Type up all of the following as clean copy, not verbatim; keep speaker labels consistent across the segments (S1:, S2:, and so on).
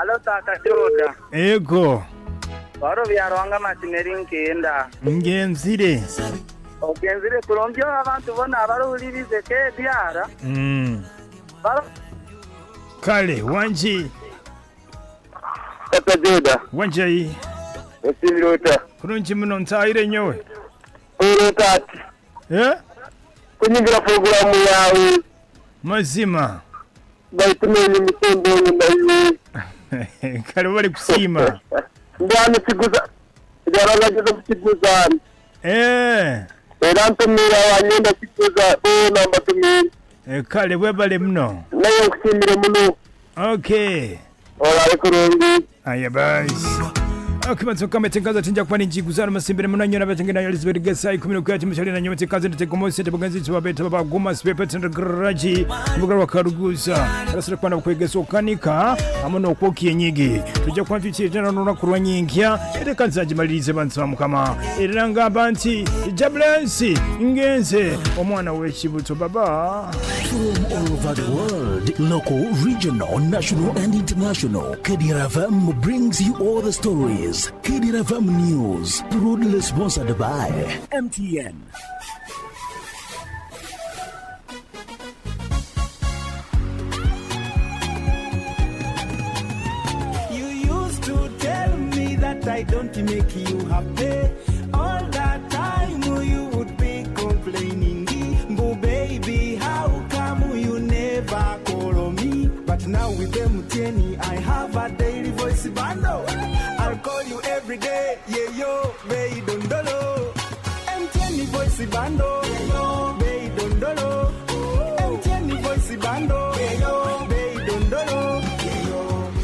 S1: Alo takajoda.
S2: Ego.
S1: Waro byarwanga matineri nkenda.
S2: Ngenzire.
S1: Ogenzire kurombyo abantu bona abaruhurize KDR.
S2: Kale wanji.
S1: Takajoda.
S2: Wanji.
S1: Esilota.
S2: Kurunji muno ntaire nyowe.
S1: Urotati.
S2: Kunyingira
S1: programu yawe.
S2: Mazima.
S1: Baitumeni mitondo ndayi.
S2: Kale bali kusima.
S1: Ndani siguza. Ndaraga jodo siguza. Erantumira wanyenda siguza namba tumira.
S2: Kale bwebale mno.
S1: Nayo kusimire muno.
S2: Okay.
S1: Ola kurungi.
S2: Aya basi. Akimanzo kama tengaza tinja kwa ninji guzana masimbere munanyo na batengena Elizabeth Gesai 10 kwati mshali na nyote kazi ndete komosi tebuganzi tubabeta baba goma spepe tender garage mugara wakaruguza rasira kwana kwegesa okanika amono okwokiye nyigi tujja kwantu chitana nona kurwa nyingia ere kanzaji malirize bantu mukama eranga banti jablensi ngenze omwana wechibuto baba
S3: from all over the world, local, regional, national and international. Kdr FM brings you all the stories. Kdr FM News, proudly sponsored by MTN.
S4: You used to tell me that I don't make you happy. All that time you would be complaining. But baby, how come you never call me? But now with MTN, I have a daily voice bundle. I'll call you every day, yeah yo, baby dondolo. MTN voice bundle, yeah yo, baby dondolo. MTN voice bundle, yeah yo, baby dondolo.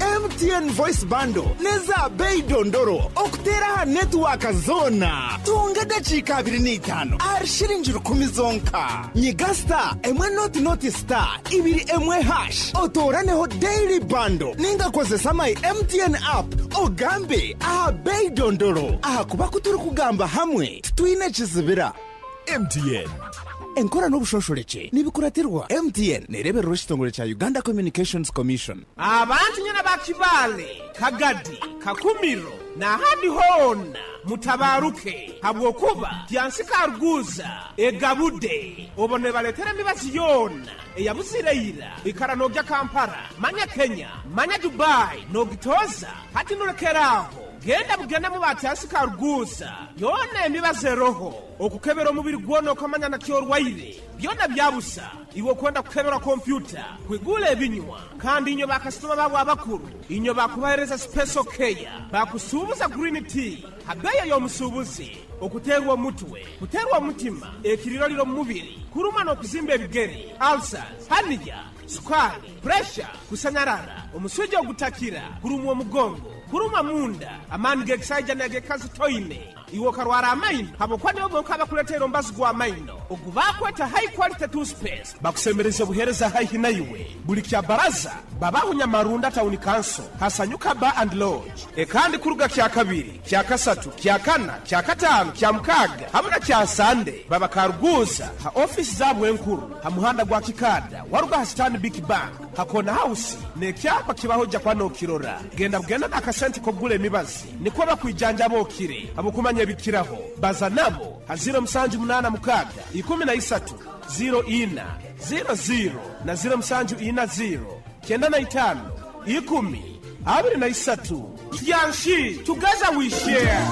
S4: MTN voice bundle, neza baby dondoro. Okutera network zona. Tuongeda chika 25. Arshiringi 10 zonka. Nyigasta emwe noti star. Ibiri emwe hash. Otoraneho daily bundle. Ninga kozesa my MTN app. Ogambe aha baby dondoro. Aha kuba kuturi kugamba hamwe. Tuine chizibira. MTN. Enkora n'obushosholeke nibikuratirwa MTN nerebe rw'ekitongole kya Uganda Communications Commission. Abantu nyana bakibale Kagadi Kakumiro na handi hona mutabaruke habwokuba tyansika arguza egabude obone baletere mibazi yona eyabusireira ikara nogya Kampala manya Kenya manya Dubai nogitoza hati nolekeraho genda bugenda mu batyasika arguza yona emibaze roho okukebera omubiri gwono okamanya na kyorwaire byona byabusa iwo kwenda kukebera computer kwigula ebinywa kandi inyo bakasitoma babo abakuru inyo bakubahereza special care bakusubuza green tea habeya y'omusubuzi okuterwa mutwe kuterwa mutima ekiriro liro mu mubiri kuruma no kuzimba ebigeri ulcers hanija sukari pressure kusanyarara omusujja ogutakira kurumwa mugongo kuruma munda amani geksaija na gekazi toine iwo karwara amaino habo kwani obo kaba kuletera ombazi gwa amaino ogubakweta high quality toothpaste bakusemereza buhereza high hinaiwe buli kya baraza babaho nyamarunda town council hasanyuka bar and lodge kandi kuruga kya kabiri kya kasatu kya kana kya katano kya mukaga hamuna kya sande baba karuguza ha office zabwe enkuru ha muhanda gwa kikada waruga ha stand big bank hakona house ne kyapa kibahoja kwa no kirora genda bugenda nakasenti ko gule mibazi niko bakwijanja bokire abukumanya bikiraho baza nabo ha 0786 13 04 00 na 0740 95 10 23 yanshi together we share.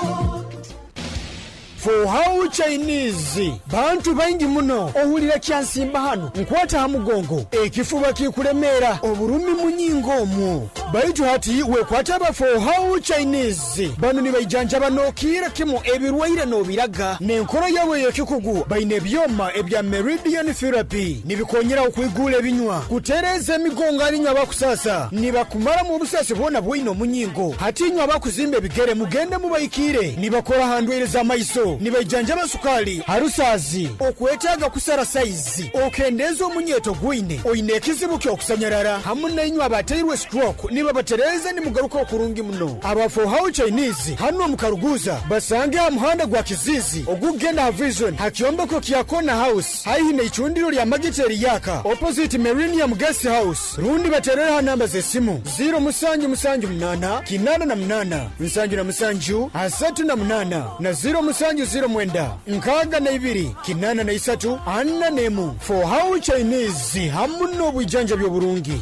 S5: For how Chinese bantu baingi muno ohulira kyansimba hano nkwata hamugongo ekifuba kikuremera oburumi munyingo mu baitu hati wekwata ba for how Chinese bano ni bayijanja banokira kimo ebirwaire no biraga nenkoro yawe yokikugu baine byoma ebya meridian therapy nibikonyera okwigula binywa kutereza emigongo alinywa bakusasa nibakumara mu busase bona bwino munyingo hati nywa bakuzimbe bigere mugende mubayikire nibakora handwere za maiso nibaijjanjaba sukali harusazi okwetaaga kusala sayizi okendeeza omunyeeto gwine oyina ekizibu ky'okusanyalala hamu nainywa abateirwe stroke niba batereeza ni mugaruka okurungi muno abafohawo chinese hano mukaruguza basange ha muhanda gwa kizizi ogugenda ha vision ha kyombeko kya Kona House haihi na ichundiro lya magiteri yaka opposite Millennium Guest House rundi baterera namba z'essimu 0778 88 77 38 na 0709 nkaaga na ibiri 83 44 for how Chinese hamu n'obwijanja by'oburungi.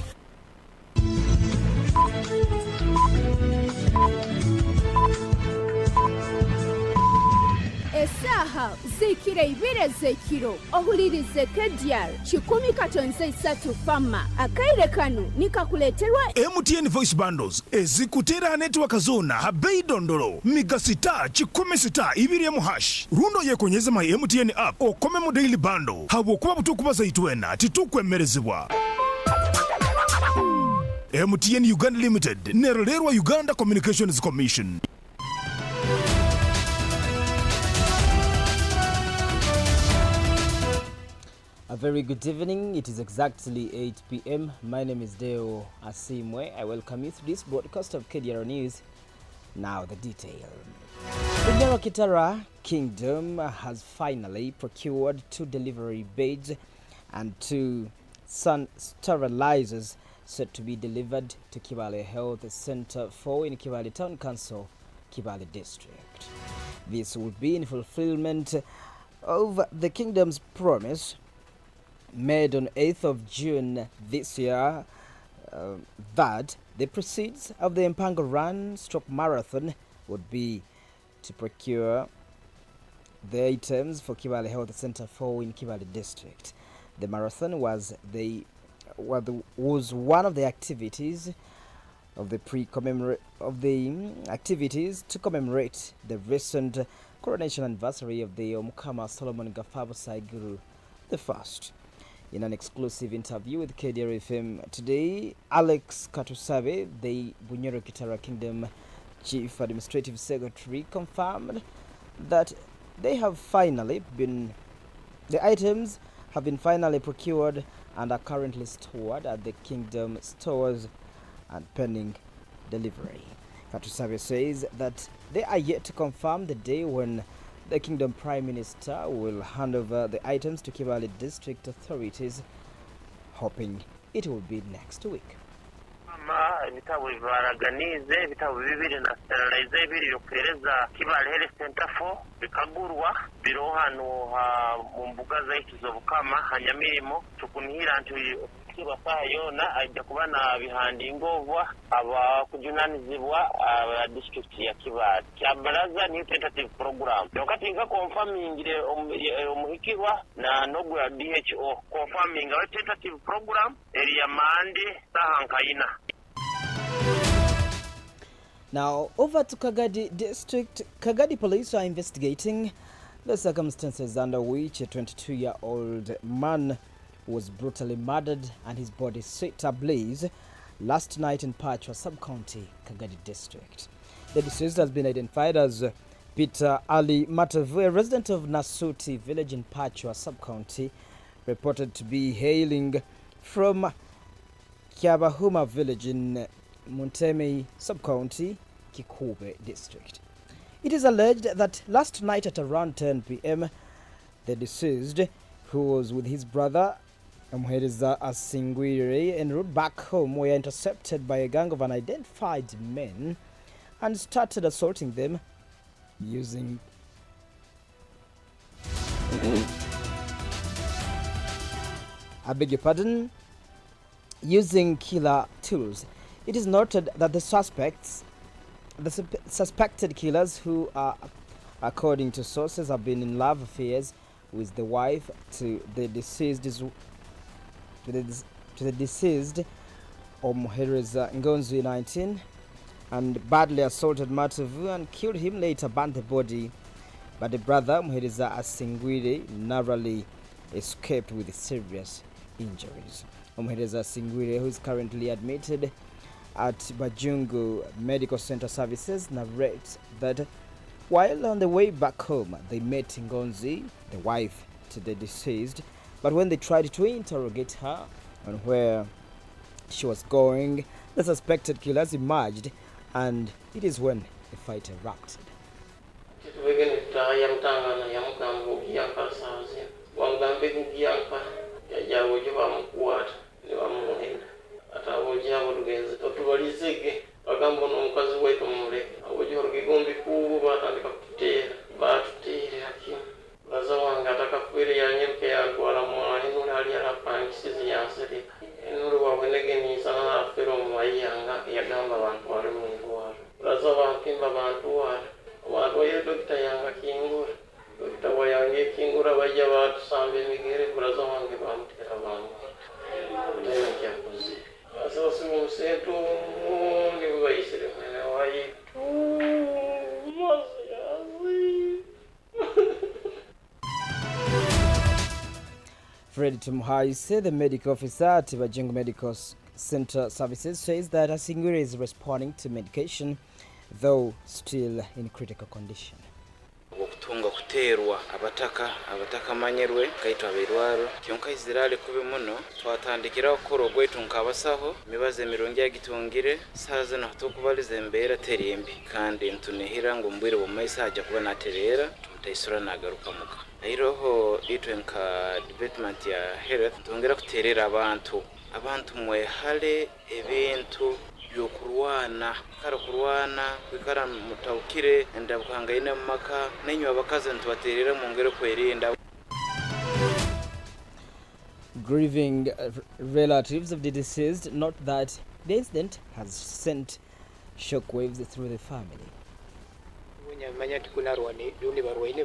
S6: Esaha zikire ibire zekiro ohulirize Kdr 10.3 fama akaire kanu nikakuleterwa
S7: MTN Voice Bundles ezikutera network zona habei dondolo migasita 10 ibiri mu hash rundo yekonyeza my MTN app okome mu daily bundle habo kuba butukubaza itwena titukwemerezebwa. MTN Uganda Limited nerolerwa Uganda Communications Commission.
S8: A very good evening. It is exactly 8 p.m. My name is Deo Asiimwe. I welcome you to this broadcast of Kdr News. Now the detail. The On Kdr Kingdom has finally procured 2 delivery beds and 2 sun sterilizers set to be delivered to Kibale Health Center 4 in Kibale Town Council, Kibale District. This will be in fulfillment of the Kingdom's promise made on 8th of June this year that the proceeds of the Mpango Run Stroke Marathon would be to procure the items for Kibale Health Center 4 in Kibale District. The marathon was one of the activities of the activities to commemorate the recent coronation anniversary of the Omukama Solomon Gafabo Saiguru the First. In an exclusive interview with Kdr FM today, Alex Katusabe, the Bunyoro Kitara Kingdom Chief Administrative Secretary, confirmed that the items have been finally procured and are currently stored at the Kingdom stores and pending delivery. Katusabe says that they are yet to confirm the day when the Kingdom Prime Minister will hand over the items to Kibale District authorities, hoping it will be next week.
S1: Ibitabo baraganize ibitabo bibiri na sterilize bibiri yokereza Kibale Health Center 4 bikagurwa biro hano mu mbuga zaitu zobukama hanyamirimo tukunihira ntu kibasaha yona ajya kubana bihandi ingobwa aba kujunanizibwa district ya Kibale cyabaraza ni tentative program wakati nga confirming umuhikirwa na nogo ya DHO confirming a tentative program area mande sahankaina.
S8: Now, over to Kagadi District. Kagadi police are investigating the circumstances under which a 22-year-old man was brutally murdered and his body set ablaze last night in Pachwa Sub-County, Kagadi District. The deceased has been identified as Peter Ali Matavu, a resident of Nasuti village in Pachwa Sub-County, reported to be hailing from Kyabahuma village in Munteme Sub-County, Kikube District. It is alleged that last night at around 10 p.m., the deceased, who was with his brother, Deo Asiimwe, en route back home, were intercepted by a gang of unidentified men and started assaulting them using using killer tools. It is noted that the suspected killers, who are, according to sources, have been in love affairs with the wife to the deceased Omuhereza Ngonzu 19, and badly assaulted Matavu and killed him, later burnt the body, but the brother Muhereza Asiimwe narrowly escaped with serious injuries. Muhereza Asiimwe, who is currently admitted at Bajungu Medical Center Services, narrates that While on the way back home, they met Ngonzi, the wife to the deceased, but when they tried to interrogate her on where she was going, the suspected killers emerged, and it is when the fight erupted. Fred Tumhaise, the medical officer at Bajengo Medical Center Services, says that Asiimwe is responding to medication, though still in critical condition.
S9: Okutunga kuterwa abataka manyerwe kaitwa birwaro kyonka izirale kube muno twatandikira okoro gwetu nkabasaho mibaze mirongi yagitungire saza no tukubalize mbera terembi kandi ntunehira ngo mbwire bo mayisa haja kuba naterera tumutayisura nagaruka muka airoho itwe nka department ya health tongera kuterera abantu mwehale ebintu yokurwana kwikara mutawukire ndabukangayine maka nenyo abakaze ntubaterera mu ngero kwerinda.
S8: Grieving relatives of the deceased note that the incident has sent shockwaves through the family.
S10: Manya tukuna rwani duni barwaine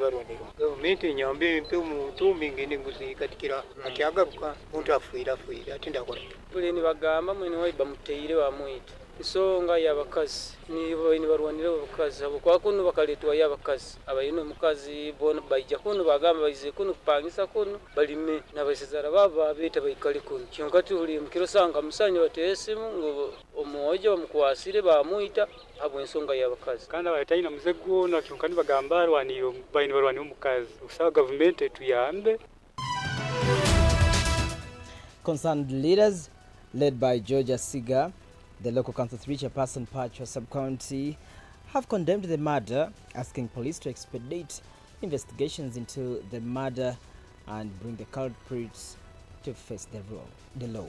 S10: government nyambe mpe muntu mingine nguzi katikira akiagaruka muntu afuira atinda kora buleni bagamba mwene waiba muteire wa mwita isonga y'abakazi ni barwanire abakazi abo kwa kuno bakaletwa y'abakazi abayino mukazi bona bayija kuno bagamba bayize kuno kupangisa kuno balime nabasezara baba beta bayikale kuno kyongati uli mukiro sanga musanyo batesimu ngo omojo bamukwasire bamwita abo ensonga y'abakazi kandi abayitaina muzego na kyonkani bagamba arwaniro bayino barwanire umukazi usaba government tuyambe.
S8: Concerned leaders led by Georgia Siga, the local council 3 chairperson Pachwa sub-county, have condemned the murder, asking police to expedite investigations into the murder and bring the culprits to face the law.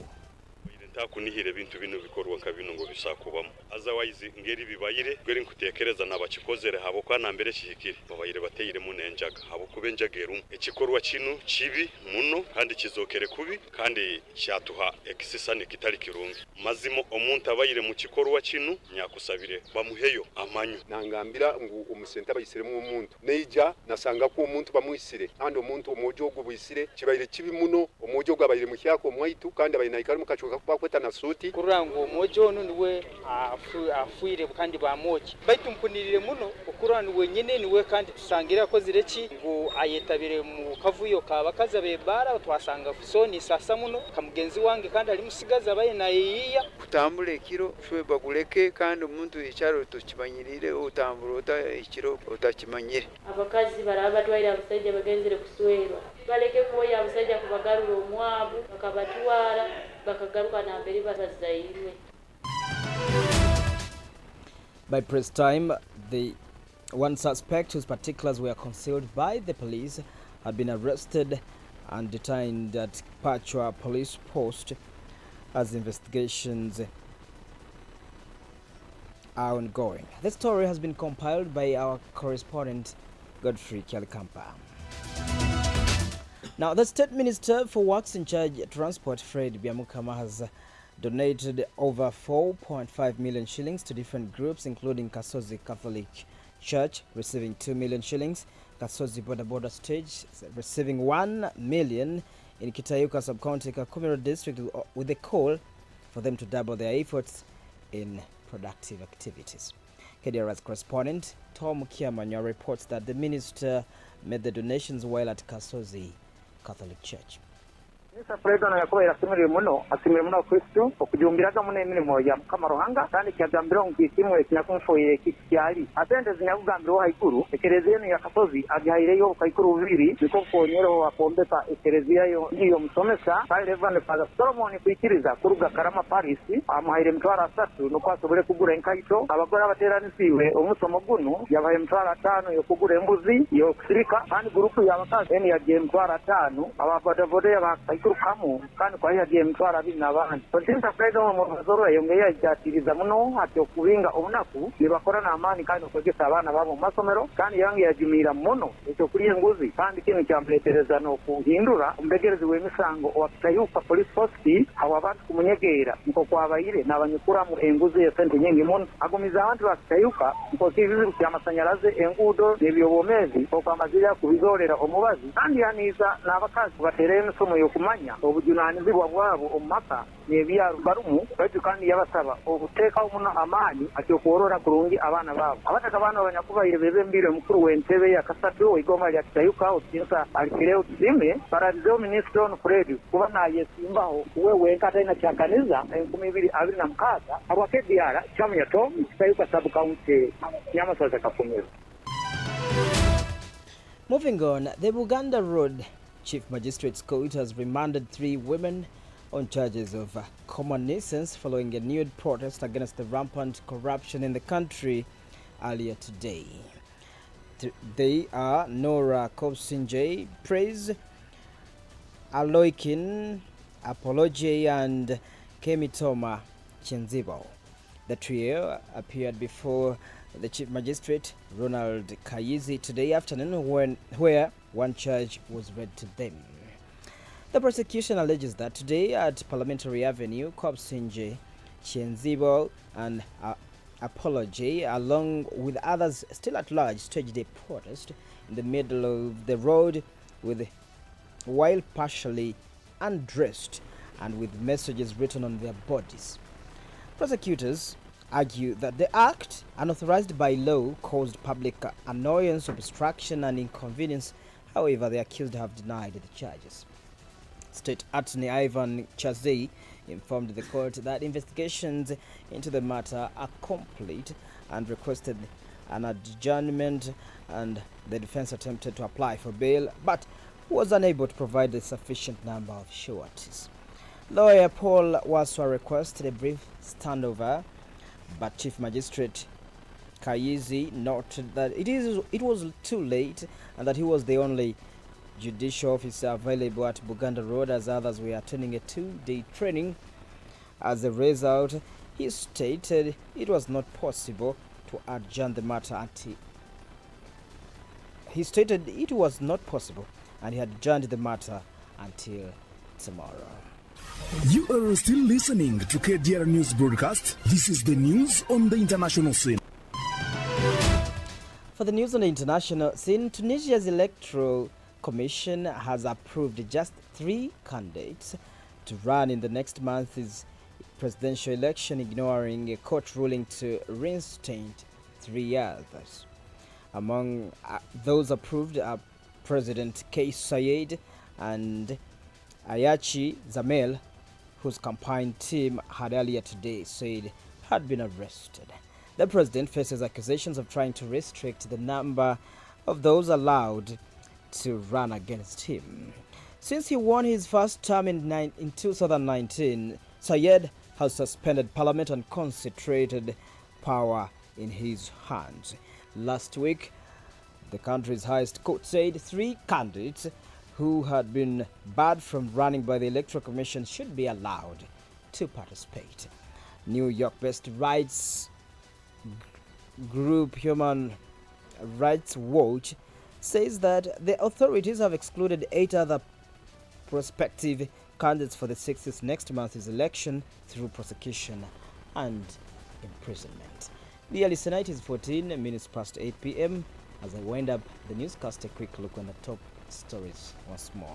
S11: Takunihire bintu bino bikorwa kabino ngo bisakubamo otherwise ngeri bibayire gweri nkutekereza nabakikozere habo kwa nambere kihikire babayire bateyire munenjaga habo kubenjageru ekikorwa kinu kibi muno kandi kizokere kubi kandi cyatuha ekisisane kitari kirungi mazimo omuntu abayire mu kikorwa kinu nyakusabire bamuheyo amanyu
S12: nangambira ngo umusenta bayisiremo umuntu neija nasanga ko umuntu bamwisire kandi umuntu omojo gwo buyisire kibayire kibi muno omojo gwo abayire mu kyako mwaitu kandi abayinaikari mu kachuka kweta na suti kurango mojo niwe afuire kandi bamoki baitu mpunirire muno ukurani wenyene niwe kandi tusangira ko zireki ngo ayetabire mu kavuyo kabakaza bebara twasanga fusoni sasa muno kamugenzi wange kandi ali musigaza baye na yiya kutambule kiro shwe baguleke kandi umuntu icyaro tukibanyirire utambura ikiro utakimanyire abakazi baraba twayira abasajja bagenzere kuswerwa baleke kuboya abasajja kubagarura omwabu bakabatwara bakagaruka na mbere bazayirwe.
S8: By press time, the one suspect whose particulars were concealed by the police had been arrested and detained at Pachwa police post as investigations are ongoing. The story has been compiled by our correspondent Godfrey Kyalikampa. Now, the State Minister for Works in Charge of Transport, Fred Byamukama, has donated over 4.5 million shillings to different groups, including Kasozi Catholic Church, receiving 2 million shillings, Kasozi Border Stage, receiving 1 million, in Kitayuka Sub-County, Kakumiro District, with a call for them to double their efforts in productive activities. KDR's correspondent, Tom Kiamanya, reports that the minister made the donations while at Kasozi Catholic Church.
S13: Mr. President yakoba irasimire muno Kristo okujumbiraga muno emirimo ya Mukama Ruhanga kandi kyagambira ngo Asiimwe kinyakumfoye kikyali atende zinyakugambira haikuru ekereziya ni yakasozi agihaireyo kaikuru bibiri niko konyero apombeka ekereziya yo ndiyo musomesa kandi Reverend Father Solomon kwikiriza kuruga Karama Paris amuhaire mtwara 3 nuko asobole kugura enkaito abagora bateranisiwe omusomo guno yabaye mtwara 5 yo kugura embuzi yo kusirika kandi grupu y'abakazi eni yagiye mtwara 5 ababodabode y'abakaikuru kamu kandi kwa yagiye mtwara 2 n'abandi Sinta President mu mazoro yongeye yatiriza muno ati okubinga obunaku nibakora na amani kandi okugesa abana babo masomero kandi yangi yajumira muno ekyo kuri enguzi kandi kintu cyambletereza no kuhindura umbegerezi w'emisango wakitayuka police force abantu kumunyegera nko kwabayire n'abanyukura mu enguzi ya sente nyingi muno agumiza abantu bakitayuka nko kivizi cy'amasanyaraze engudo n'ebyobomezi ko kwamazira kubizorera omubazi kandi yaniza n'abakazi batereye emisomo yo kumanya obujunanizibwa bwabo omumaka n'ebyaru barumu kandi yabasaba obuteka umuno amani ati okworora kurungi abana babo abataka abana abanyakubayire bebe mbire mukuru w'entebe ya kasatu igoma lya kitayuka otinsa alikireo tizime paradizo minister on Fred kuba na yesimbaho wewe kataina cyakaniza 2026 abo Kdr chamu ya Tom kitayuka sub county Nyamasoza Kafumiru.
S8: Moving on, the Buganda Road Chief Magistrate's Court has remanded 3 women on charges of common nuisance following a renewed protest against the rampant corruption in the country earlier today. They are Nora Kobsinje, Praise, Aloikin, Apology, and Kemitoma Chenzibo. The trio appeared before the Chief Magistrate, Ronald Kayizi, today afternoon where one charge was read to them. The prosecution alleges that today at Parliamentary Avenue, Kobsinje, Chenzibo, and Apology, along with others still at large, staged a protest in the middle of the road while partially undressed and with messages written on their bodies. Prosecutors argue that the act, unauthorized by law, caused public annoyance, obstruction, and inconvenience. However, the accused have denied the charges. State Attorney Ivan Chazei informed the court that investigations into the matter are complete and requested an adjournment, and the defense attempted to apply for bail but was unable to provide a sufficient number of sureties. Lawyer Paul Waswa requested a brief standover, but Chief Magistrate Kayizi noted that it was too late and that he was the only judicial officer available at Buganda Road, as others were attending a 2-day training. As a result, he stated it was not possible to adjourn the matter until and he adjourned the matter until tomorrow.
S3: You are still listening to KDR News Broadcast. This is the news on the international scene.
S8: For the news on the international scene, Tunisia's Electoral Commission has approved just 3 candidates to run in the next month's presidential election, ignoring a court ruling to reinstate 3 others. Among those approved are President Kais Saied and Ayachi Zamel, whose campaign team had earlier today said had been arrested. The president faces accusations of trying to restrict the number of those allowed to run against him. Since he won his first term in 2019, Saied has suspended parliament and concentrated power in his hands. Last week, the country's highest court said 3 candidates who had been barred from running by the Electoral Commission should be allowed to participate. New York-based rights group Human Rights Watch says that the authorities have excluded 8 other prospective candidates for the 6th next month's election through prosecution and imprisonment. The early night is 14 minutes past 8 p.m. As I wind up the newscast, a quick look on the top stories once more.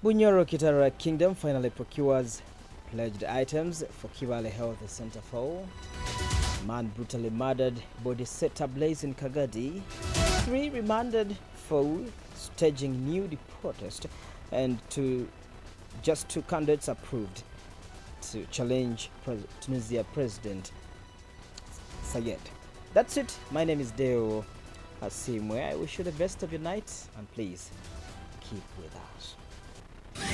S8: Bunyoro Kitara Kingdom finally procures pledged items for Kibale Health Center for. Man brutally murdered, body set ablaze in Kagadi. 3 remanded for staging nude protest, and just two candidates approved to challenge Tunisia President Sayed. That's it. My name is Deo Asiimwe. I wish you the best of your night, and please keep with us.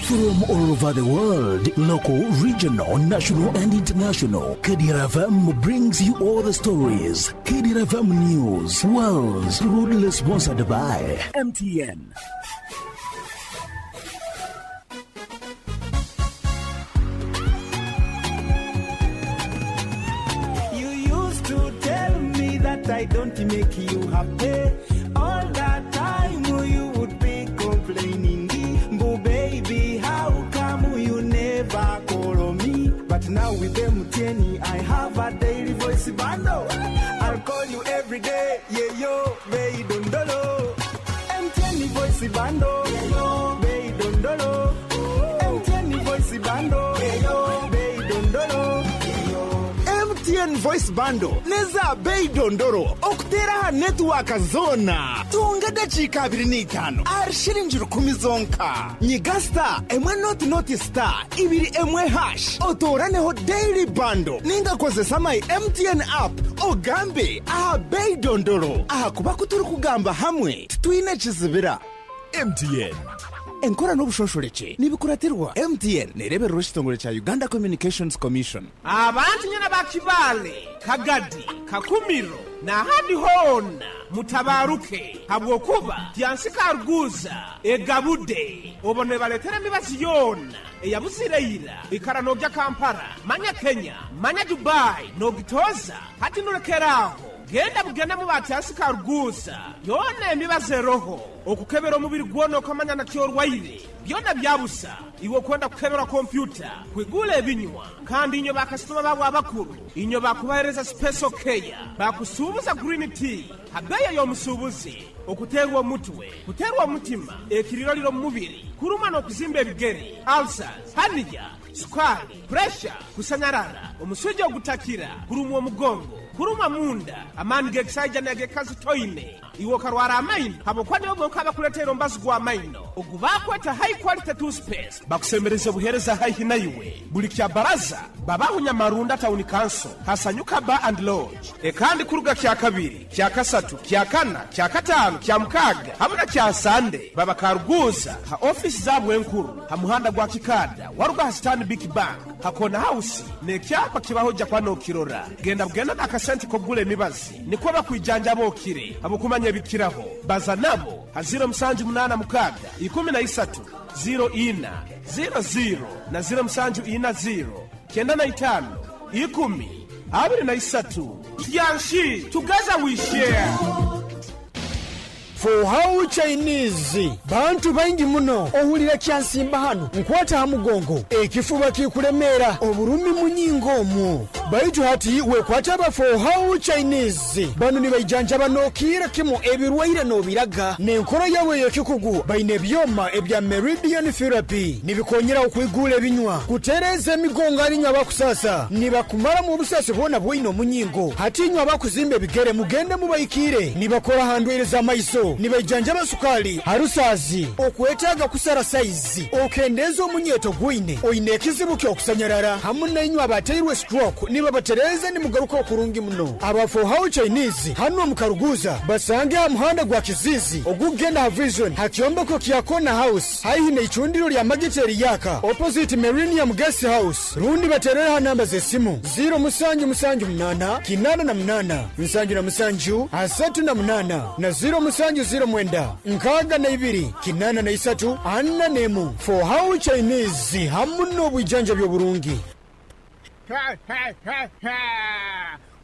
S3: From all over the world, local, regional, national and international, Kdr FM brings you all the stories. Kdr FM News, world's proudly sponsored by MTN.
S4: You used to tell me that I don't make you happy. All that time you would be complaining. But baby, how come you never call me? But now with MTN, I have a daily voice bundle. I'll call you every day. Yeah, yo, baby, don't dolo. MTN voice bundle. Yeah, yo, baby, don't dolo. MTN voice bundle. Yeah, yo, baby, don't dolo. MTN voice bundle neza bei dondoro okutera network zona tungada chika 25 arshiringi 10 zonka nyigasta emwe not star ibiri emwe hash otoraneho daily bundle ninga kozesa my MTN app ogambe aha bei dondoro aha kuba kuturi kugamba hamwe twine kizibira MTN enkora n'obushosholeke nibikuratirwa MTN nerebera ekitongole kya Uganda Communications Commission.
S14: Abantu nyana bakibale Kagadi Kakumiro na hadi hona mutabaruke habwokuba tyansika ruguza egabude obone baletera mibazi yona eyabuzireyira ikaranogya Kampala manya Kenya manya Dubai nogitoza hati nolekeraho genda bugenda mu batyasika ruguza yona emibaze roho okukebera omubiri gwono okamanya na kyorwaire byona byabusa iwe kwenda kukebera kompyuta kwigula ebinywa kandi inyo bakasitoma babo abakuru inyo bakubahereza special care bakusubuza green tea habeya y'omusubuzi okuterwa omutwe kuterwa omutima ekiriro liro mu mubiri kuruma n'okuzimba ebigere ulcers hernia sukari pressure kusanyarara omusujja ogutakira kurumwa omugongo kuruma munda amani gekisajja negekazi toine iwo karwara amaino habokwane obokaba kuletera mbazi gwa amaino ogubakweta high quality toothpaste bakusembereza buhereza high naiwe buli kya baraza babahunya marunda town council hasanyuka bar and lodge ekandi kuruga kya kabiri kya kasatu kya kana kya katano kya mukaga hamuna kya sande baba karuguza ha office zabwe enkuru ha muhanda gwa kikada waruga ha stand big bank hakona house ne kyapa kibahoja kwano kirora genda bugenda akasenti kogule mibazi niko bakwijanja bokire abokumanya bikiraho baza nabo hazira musanju munana mukaga 13 04 00 na 0740 kenda na 5 10 23 yanshi together we share.
S5: For how Chinese bantu baingi muno ohulira kyansimba hano nkwata hamugongo ekifuba kikuremera oburumi munyingo mu baitu hati wekwata ba for how Chinese bano ni bayijanja banokira kimo ebirwaire no biraga nenkoro yawe yekikugu baine byoma ebya meridian therapy nibikonyera okwigula ebinywa kutereza emigongo alinywa bakusasa nibakumara mu busasi bona bwino munyingo hati nywa bakuzimbe bigere mugende mubayikire nibakora handwereza maiso nibajanja basukali harusazi okwetaga kusara size okendeza omunyeto gwine oine kizibu kyokusanyarara hamuna inywa abateirwe stroke niba batereze ni mugaruka okurungi muno aba for how Chinese hano mukaruguza basange amuhanda gwa kizizi ogugenda ha vision hakyombeko kyakona house haihine ichundiro lya magiteri yaka opposite Millennium Guest House rundi baterera namba zesimu 0 kinana na mnana nsanju na msanju asatu na mnana na 0 nkaga na ibiri kinana na isatu anna nemu for how Chinese hamuno bwijanja byo burungi.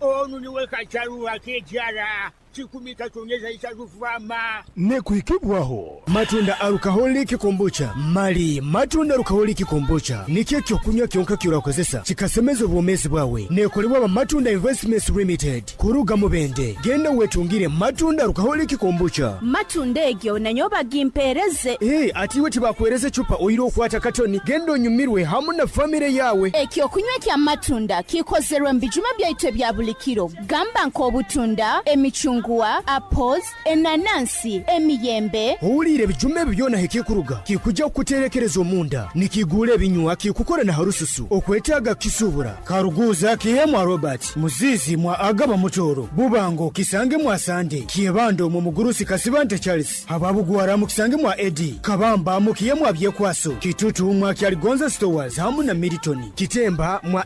S15: Onu niwe kacharu akejara chikumika tonyeza isazufama
S5: nekuikibwaho matunda alcoholic kombucha mali matunda alcoholic kombucha nikyo kyokunywa kyonka kyurakozesa kikasemeza obwomezi bwawe nekolebwa matunda investments limited kuruga mubende genda wetungire matunda alcoholic kombucha
S6: matunda egyo nanyoba gimpereze
S5: atiwe tibakwereze chupa oyiro okwata katoni genda onyumirwe hamu na family yawe
S6: ekyo kunywa kya matunda kikozerwa mbijuma byaitu bya bulikiro gamba nk'obutunda emichungwa emicungwa, apples, enanansi, emiyembe.
S5: Owulire ebijume ebyo byona hekikuruga kikujja kuterekereza omunda nikigula ebinywa kikukora na harususu okwetaaga kisubura karuguza kiyemwa Robert muzizi mwa agaba mutoro bubango kisange mwa Sande kiyebando mu mugurusi kasibante Charles ababugwara mu kisange mwa Eddie kabamba mu kiyemwa byekwaso kitutu mwa Kyaligonza Stores hamu na Milton kitemba mwa